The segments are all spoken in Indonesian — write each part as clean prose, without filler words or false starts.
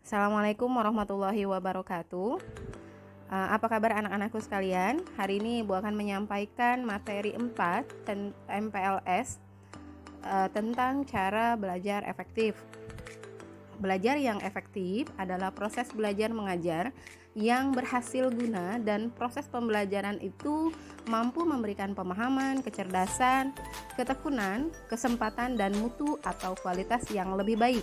Assalamualaikum warahmatullahi wabarakatuh. Apa kabar anak-anakku sekalian? Hari ini Ibu akan menyampaikan materi 4 MPLS tentang cara belajar efektif. Belajar yang efektif adalah proses belajar mengajar yang berhasil guna dan proses pembelajaran itu mampu memberikan pemahaman, kecerdasan, ketekunan, kesempatan, dan mutu atau kualitas yang lebih baik,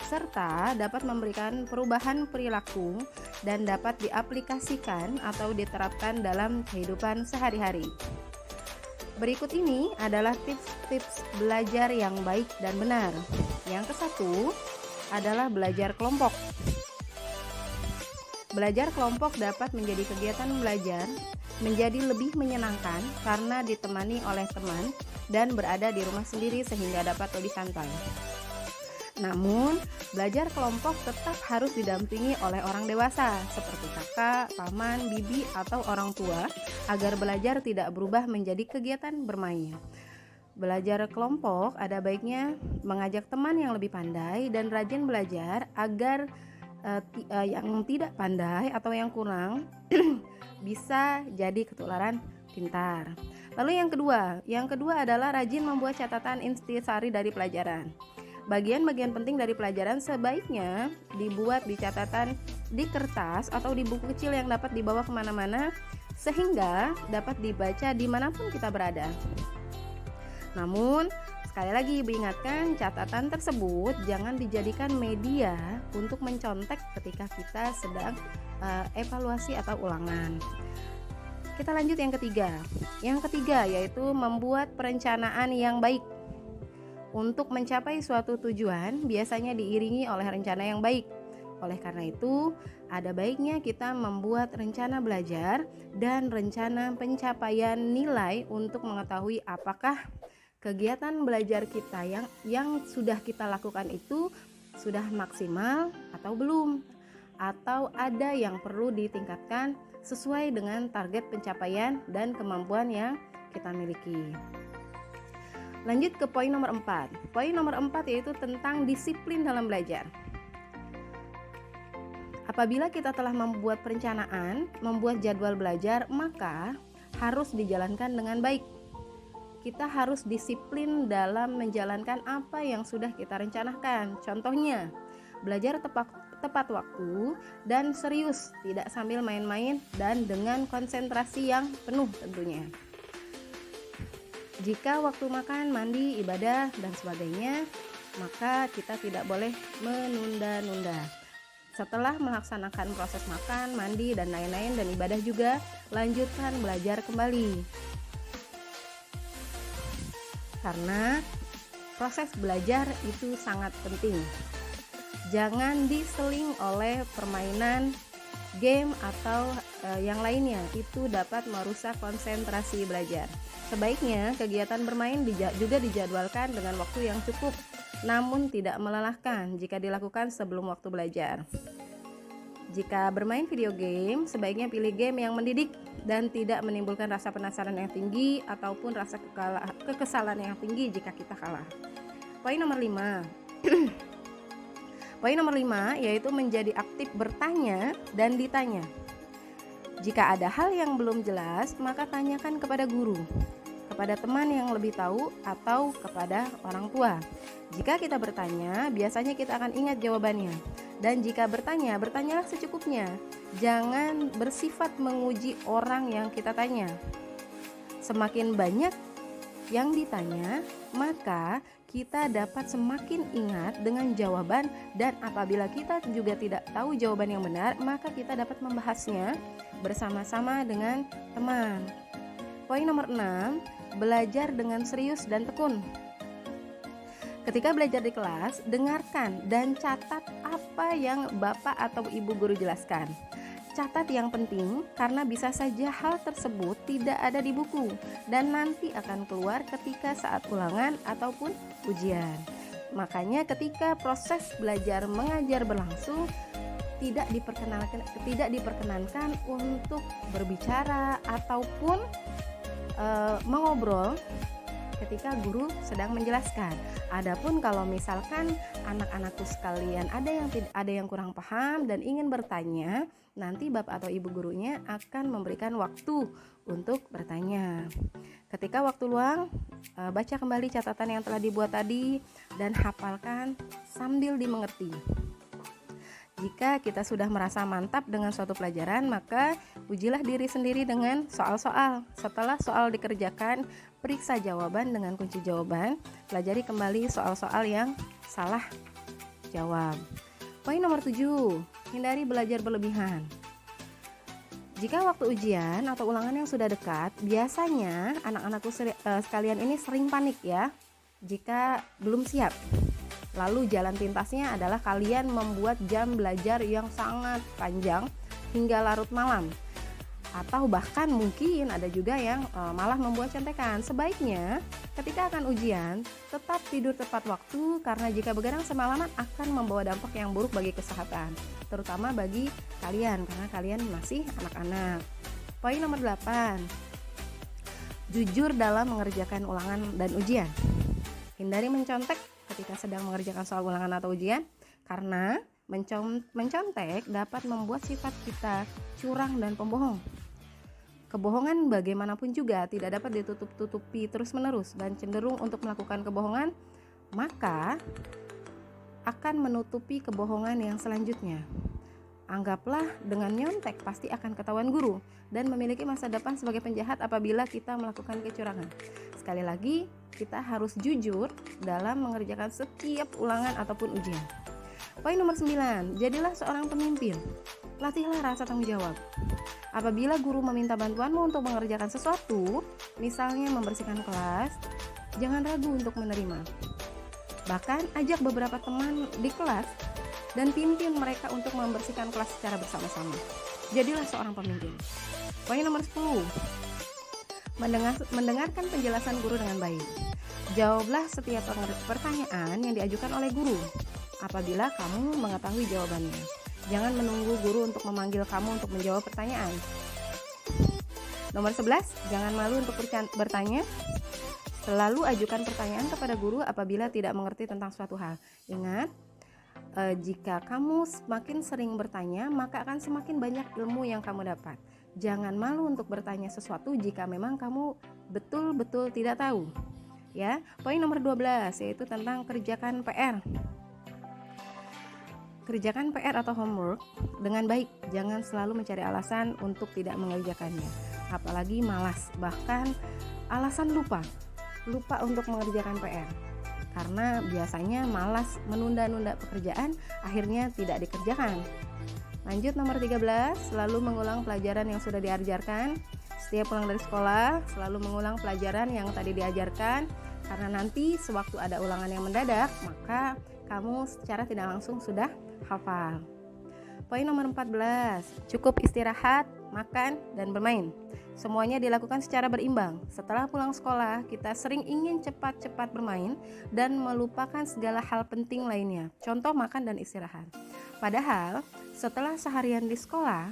serta dapat memberikan perubahan perilaku dan dapat diaplikasikan atau diterapkan dalam kehidupan sehari-hari. Berikut ini adalah tips-tips belajar yang baik dan benar. Yang ke-1 adalah belajar kelompok. Belajar kelompok dapat menjadi kegiatan belajar menjadi lebih menyenangkan karena ditemani oleh teman dan berada di rumah sendiri sehingga dapat lebih santai. Namun, belajar kelompok tetap harus didampingi oleh orang dewasa seperti kakak, paman, bibi, atau orang tua agar belajar tidak berubah menjadi kegiatan bermain. Belajar kelompok ada baiknya mengajak teman yang lebih pandai dan rajin belajar agar yang tidak pandai atau yang kurang bisa jadi ketularan pintar. Lalu yang kedua adalah rajin membuat catatan intisari dari pelajaran. Bagian-bagian penting dari pelajaran sebaiknya dibuat di catatan di kertas atau di buku kecil yang dapat dibawa kemana-mana sehingga dapat dibaca dimanapun kita berada. Namun, sekali lagi Ibu ingatkan, catatan tersebut jangan dijadikan media untuk mencontek ketika kita sedang evaluasi atau ulangan. Kita lanjut yang ketiga. Yang ketiga yaitu membuat perencanaan yang baik. Untuk mencapai suatu tujuan biasanya diiringi oleh rencana yang baik. Oleh karena itu, ada baiknya kita membuat rencana belajar dan rencana pencapaian nilai untuk mengetahui apakah kegiatan belajar kita yang sudah kita lakukan itu sudah maksimal atau belum, atau ada yang perlu ditingkatkan sesuai dengan target pencapaian dan kemampuan yang kita miliki. Lanjut ke poin nomor 4. Poin nomor 4 yaitu tentang disiplin dalam belajar. Apabila kita telah membuat perencanaan, membuat jadwal belajar, maka harus dijalankan dengan baik. Kita harus disiplin dalam menjalankan apa yang sudah kita rencanakan. Contohnya, belajar tepat waktu dan serius, tidak sambil main-main dan dengan konsentrasi yang penuh tentunya. Jika waktu makan, mandi, ibadah, dan sebagainya, maka kita tidak boleh menunda-nunda. Setelah melaksanakan proses makan, mandi, dan lain-lain dan ibadah juga, lanjutkan belajar kembali. Karena proses belajar itu sangat penting. Jangan diseling oleh permainan, game, atau yang lainnya. Itu dapat merusak konsentrasi belajar. Sebaiknya kegiatan bermain juga dijadwalkan dengan waktu yang cukup, namun tidak melelahkan jika dilakukan sebelum waktu belajar. Jika bermain video game, sebaiknya pilih game yang mendidik dan tidak menimbulkan rasa penasaran yang tinggi ataupun rasa kekesalan yang tinggi jika kita kalah. Poin nomor 5. Poin nomor 5 yaitu menjadi aktif bertanya dan ditanya. Jika ada hal yang belum jelas, maka tanyakan kepada guru, kepada teman yang lebih tahu, atau kepada orang tua. Jika kita bertanya, biasanya kita akan ingat jawabannya. Dan jika bertanya, bertanyalah secukupnya. Jangan bersifat menguji orang yang kita tanya. Semakin banyak yang ditanya, maka kita dapat semakin ingat dengan jawaban, dan apabila kita juga tidak tahu jawaban yang benar, maka kita dapat membahasnya bersama-sama dengan teman. Poin nomor 6, belajar dengan serius dan tekun. Ketika belajar di kelas, dengarkan dan catat apa yang Bapak atau Ibu guru jelaskan. Catat yang penting karena bisa saja hal tersebut tidak ada di buku dan nanti akan keluar ketika saat ulangan ataupun ujian. Makanya ketika proses belajar mengajar berlangsung, tidak diperkenankan untuk berbicara ataupun mengobrol ketika guru sedang menjelaskan. Adapun kalau misalkan anak-anakku sekalian ada yang kurang paham dan ingin bertanya, nanti bapak atau ibu gurunya akan memberikan waktu untuk bertanya. Ketika waktu luang, baca kembali catatan yang telah dibuat tadi dan hafalkan sambil dimengerti. Jika kita sudah merasa mantap dengan suatu pelajaran, maka ujilah diri sendiri dengan soal-soal. Setelah soal dikerjakan, periksa jawaban dengan kunci jawaban. Pelajari kembali soal-soal yang salah jawab. Poin nomor 7, hindari belajar berlebihan. Jika waktu ujian atau ulangan yang sudah dekat, biasanya anak-anakku sekalian ini sering panik ya, jika belum siap. Lalu jalan pintasnya adalah kalian membuat jam belajar yang sangat panjang hingga larut malam. Atau bahkan mungkin ada juga yang malah membuat contekan. Sebaiknya ketika akan ujian, tetap tidur tepat waktu karena jika begadang semalaman akan membawa dampak yang buruk bagi kesehatan, terutama bagi kalian karena kalian masih anak-anak. Poin nomor 8, jujur dalam mengerjakan ulangan dan ujian. Hindari mencontek ketika sedang mengerjakan soal ulangan atau ujian, karena mencontek dapat membuat sifat kita curang dan pembohong. Kebohongan bagaimanapun juga tidak dapat ditutup-tutupi terus-menerus dan cenderung untuk melakukan kebohongan, maka akan menutupi kebohongan yang selanjutnya. Anggaplah dengan nyontek pasti akan ketahuan guru dan memiliki masa depan sebagai penjahat apabila kita melakukan kecurangan. Sekali lagi, kita harus jujur dalam mengerjakan setiap ulangan ataupun ujian. Poin nomor 9, jadilah seorang pemimpin. Latihlah rasa tanggung jawab. Apabila guru meminta bantuanmu untuk mengerjakan sesuatu, misalnya membersihkan kelas, jangan ragu untuk menerima. Bahkan ajak beberapa teman di kelas dan pimpin mereka untuk membersihkan kelas secara bersama-sama. Jadilah seorang pemimpin. Poin nomor 10, mendengarkan penjelasan guru dengan baik. Jawablah setiap pertanyaan yang diajukan oleh guru apabila kamu mengetahui jawabannya. Jangan menunggu guru untuk memanggil kamu untuk menjawab pertanyaan. Nomor 11, jangan malu untuk bertanya. Selalu ajukan pertanyaan kepada guru apabila tidak mengerti tentang suatu hal. Ingat, jika kamu semakin sering bertanya, maka akan semakin banyak ilmu yang kamu dapat. Jangan malu untuk bertanya sesuatu jika memang kamu betul-betul tidak tahu. Ya, poin nomor 12 yaitu tentang kerjakan PR. Kerjakan PR atau homework dengan baik. Jangan selalu mencari alasan untuk tidak mengerjakannya. Apalagi malas, bahkan alasan lupa untuk mengerjakan PR. Karena biasanya malas menunda-nunda pekerjaan, akhirnya tidak dikerjakan. Lanjut nomor 13, selalu mengulang pelajaran yang sudah diajarkan. Setiap pulang dari sekolah, selalu mengulang pelajaran yang tadi diajarkan. Karena nanti sewaktu ada ulangan yang mendadak, maka kamu secara tidak langsung sudah hafal. Poin nomor 14, cukup istirahat, makan, dan bermain. Semuanya dilakukan secara berimbang. Setelah pulang sekolah, kita sering ingin cepat-cepat bermain dan melupakan segala hal penting lainnya. Contoh makan dan istirahat. Padahal, setelah seharian di sekolah,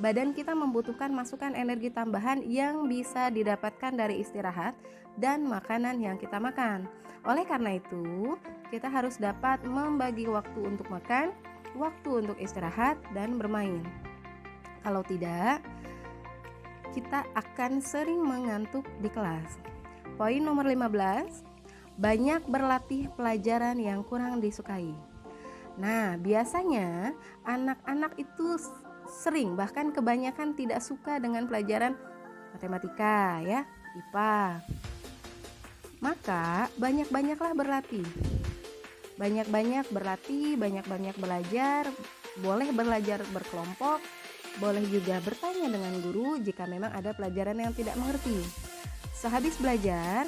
badan kita membutuhkan masukan energi tambahan yang bisa didapatkan dari istirahat dan makanan yang kita makan. Oleh karena itu, kita harus dapat membagi waktu untuk makan, waktu untuk istirahat, dan bermain. Kalau tidak, kita akan sering mengantuk di kelas. Poin nomor 15, banyak berlatih pelajaran yang kurang disukai. Nah, biasanya anak-anak itu sering, bahkan kebanyakan tidak suka dengan pelajaran matematika, ya, IPA. Maka banyak-banyaklah berlatih. Banyak-banyak berlatih, banyak-banyak belajar. Boleh belajar berkelompok, boleh juga bertanya dengan guru jika memang ada pelajaran yang tidak mengerti. Sehabis belajar,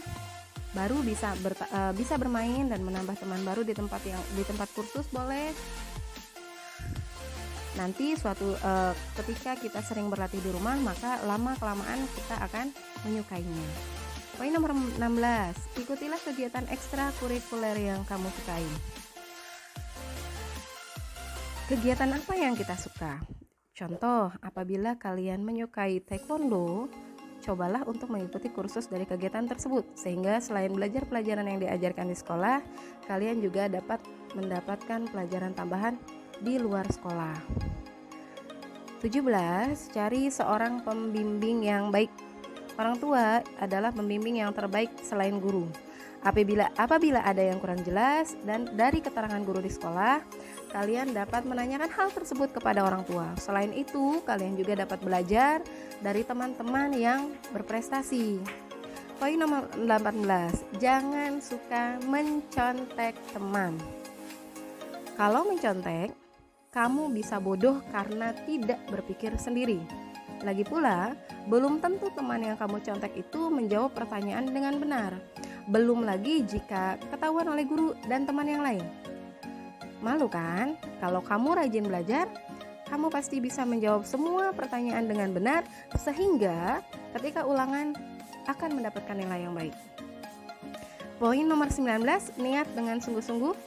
baru bisa bermain dan menambah teman baru di tempat kursus boleh. Nanti ketika kita sering berlatih di rumah, maka lama-kelamaan kita akan menyukainya. Poin nomor 16, ikutilah kegiatan ekstrakurikuler yang kamu sukai. Kegiatan apa yang kita suka? Contoh, apabila kalian menyukai taekwondo, cobalah untuk mengikuti kursus dari kegiatan tersebut, sehingga selain belajar pelajaran yang diajarkan di sekolah, kalian juga dapat mendapatkan pelajaran tambahan di luar sekolah. 17. Cari seorang pembimbing yang baik. Orang tua adalah pembimbing yang terbaik selain guru. Apabila ada yang kurang jelas dan dari keterangan guru di sekolah, kalian dapat menanyakan hal tersebut kepada orang tua. Selain itu, kalian juga dapat belajar dari teman-teman yang berprestasi. Poin nomor 18, jangan suka mencontek teman. Kalau mencontek, kamu bisa bodoh karena tidak berpikir sendiri. Lagi pula, belum tentu teman yang kamu contek itu menjawab pertanyaan dengan benar. Belum lagi jika ketahuan oleh guru dan teman yang lain. Malu kan? Kalau kamu rajin belajar, kamu pasti bisa menjawab semua pertanyaan dengan benar, sehingga ketika ulangan akan mendapatkan nilai yang baik. Poin nomor 19, niat dengan sungguh-sungguh.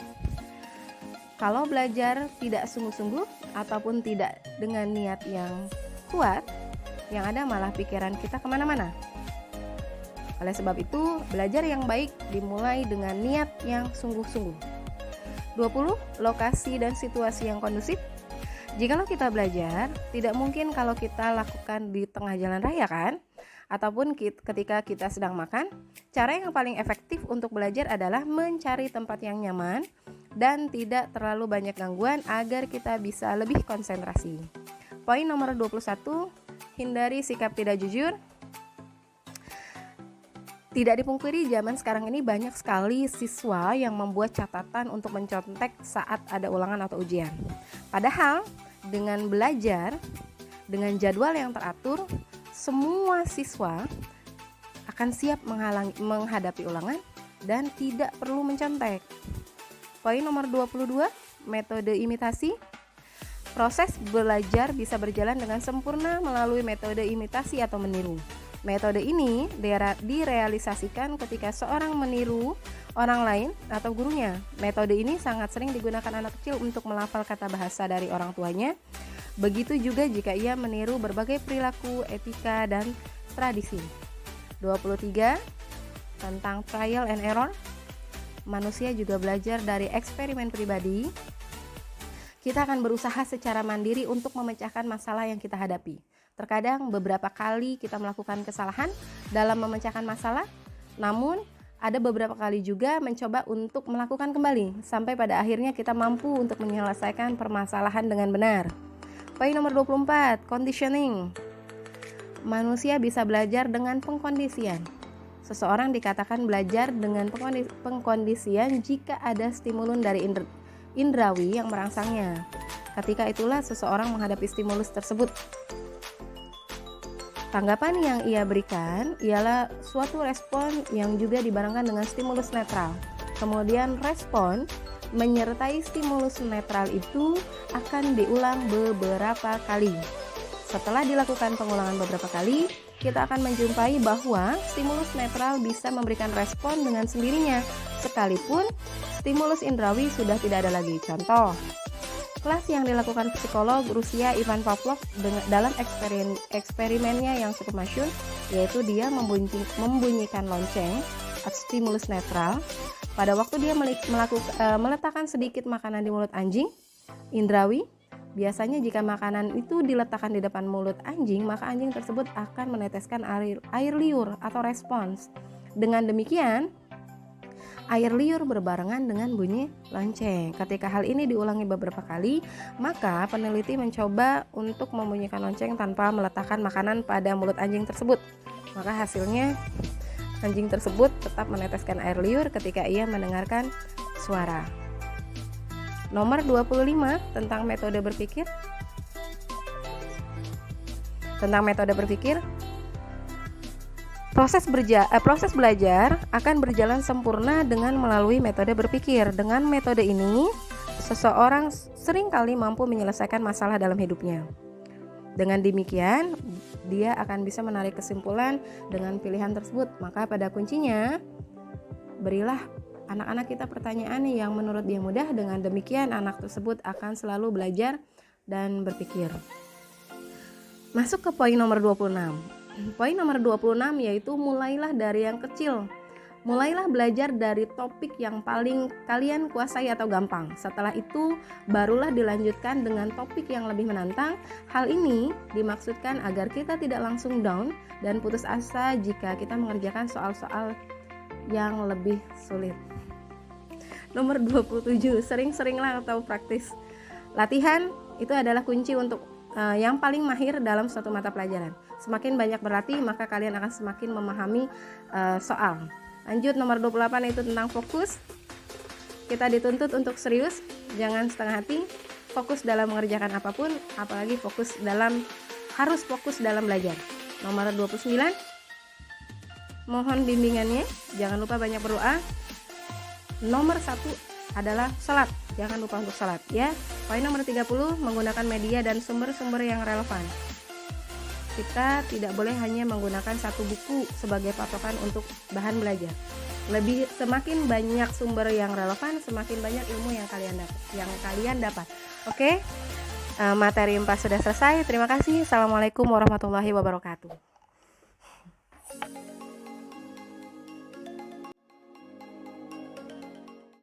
Kalau belajar tidak sungguh-sungguh ataupun tidak dengan niat yang kuat, yang ada malah pikiran kita kemana-mana. Oleh sebab itu, belajar yang baik dimulai dengan niat yang sungguh-sungguh. 20. Lokasi dan situasi yang kondusif. Jikalau kita belajar, tidak mungkin kalau kita lakukan di tengah jalan raya kan? Ataupun ketika kita sedang makan. Cara yang paling efektif untuk belajar adalah mencari tempat yang nyaman dan tidak terlalu banyak gangguan agar kita bisa lebih konsentrasi. Poin nomor 21, hindari sikap tidak jujur. Tidak dipungkiri, zaman sekarang ini banyak sekali siswa yang membuat catatan untuk mencontek saat ada ulangan atau ujian. Padahal dengan belajar dengan jadwal yang teratur, semua siswa akan siap menghadapi ulangan dan tidak perlu mencontek. Poin nomor 22, metode imitasi. Proses belajar bisa berjalan dengan sempurna melalui metode imitasi atau meniru. Metode ini direalisasikan ketika seorang meniru orang lain atau gurunya. Metode ini sangat sering digunakan anak kecil untuk melafal kata bahasa dari orang tuanya. Begitu juga jika ia meniru berbagai perilaku, etika, dan tradisi. 23. Tentang trial and error. Manusia juga belajar dari eksperimen pribadi. Kita akan berusaha secara mandiri untuk memecahkan masalah yang kita hadapi. Terkadang beberapa kali kita melakukan kesalahan dalam memecahkan masalah, namun ada beberapa kali juga mencoba untuk melakukan kembali, sampai pada akhirnya kita mampu untuk menyelesaikan permasalahan dengan benar. Poin nomor 24, conditioning. Manusia bisa belajar dengan pengkondisian. Seseorang dikatakan belajar dengan pengkondisian jika ada stimulus dari indrawi yang merangsangnya. Ketika itulah seseorang menghadapi stimulus tersebut. Tanggapan yang ia berikan ialah suatu respon yang juga dibarengkan dengan stimulus netral. Kemudian respon menyertai stimulus netral itu akan diulang beberapa kali. Setelah dilakukan pengulangan beberapa kali, kita akan menjumpai bahwa stimulus netral bisa memberikan respon dengan sendirinya, sekalipun stimulus indrawi sudah tidak ada lagi. Contoh, kelas yang dilakukan psikolog Rusia Ivan Pavlov dalam eksperimennya yang cukup masyhur, yaitu dia membunyikan lonceng atau stimulus netral. Pada waktu dia meletakkan sedikit makanan di mulut anjing, indrawi, biasanya jika makanan itu diletakkan di depan mulut anjing, maka anjing tersebut akan meneteskan air liur atau respons. Dengan demikian, air liur berbarengan dengan bunyi lonceng. Ketika hal ini diulangi beberapa kali, maka peneliti mencoba untuk membunyikan lonceng tanpa meletakkan makanan pada mulut anjing tersebut. Maka hasilnya anjing tersebut tetap meneteskan air liur ketika ia mendengarkan suara. Nomor 25, tentang metode berpikir. Tentang metode berpikir. Proses belajar akan berjalan sempurna dengan melalui metode berpikir. Dengan metode ini, seseorang seringkali mampu menyelesaikan masalah dalam hidupnya. Dengan demikian, dia akan bisa menarik kesimpulan dengan pilihan tersebut. Maka pada kuncinya, berilah anak-anak kita pertanyaan yang menurut dia mudah. Dengan demikian, anak tersebut akan selalu belajar dan berpikir. Masuk ke poin nomor 26. Poin nomor 26 yaitu mulailah dari yang kecil. Mulailah belajar dari topik yang paling kalian kuasai atau gampang. Setelah itu, barulah dilanjutkan dengan topik yang lebih menantang. Hal ini dimaksudkan agar kita tidak langsung down dan putus asa jika kita mengerjakan soal-soal yang lebih sulit. Nomor 27, sering-seringlah atau praktis. Latihan itu adalah kunci untuk yang paling mahir dalam suatu mata pelajaran. Semakin banyak berlatih, maka kalian akan semakin memahami soal. Lanjut, nomor 28 itu tentang fokus. Kita dituntut untuk serius, jangan setengah hati, fokus dalam mengerjakan apapun, apalagi harus fokus dalam belajar. Nomor 29, mohon bimbingannya, jangan lupa banyak berdoa. Nomor 1 adalah salat, jangan lupa untuk salat ya. Poin nomor 30, menggunakan media dan sumber-sumber yang relevan. Kita tidak boleh hanya menggunakan satu buku sebagai patokan untuk bahan belajar. Semakin banyak sumber yang relevan, semakin banyak ilmu yang kalian dapat. Oke, materi 4 sudah selesai. Terima kasih. Assalamualaikum warahmatullahi wabarakatuh.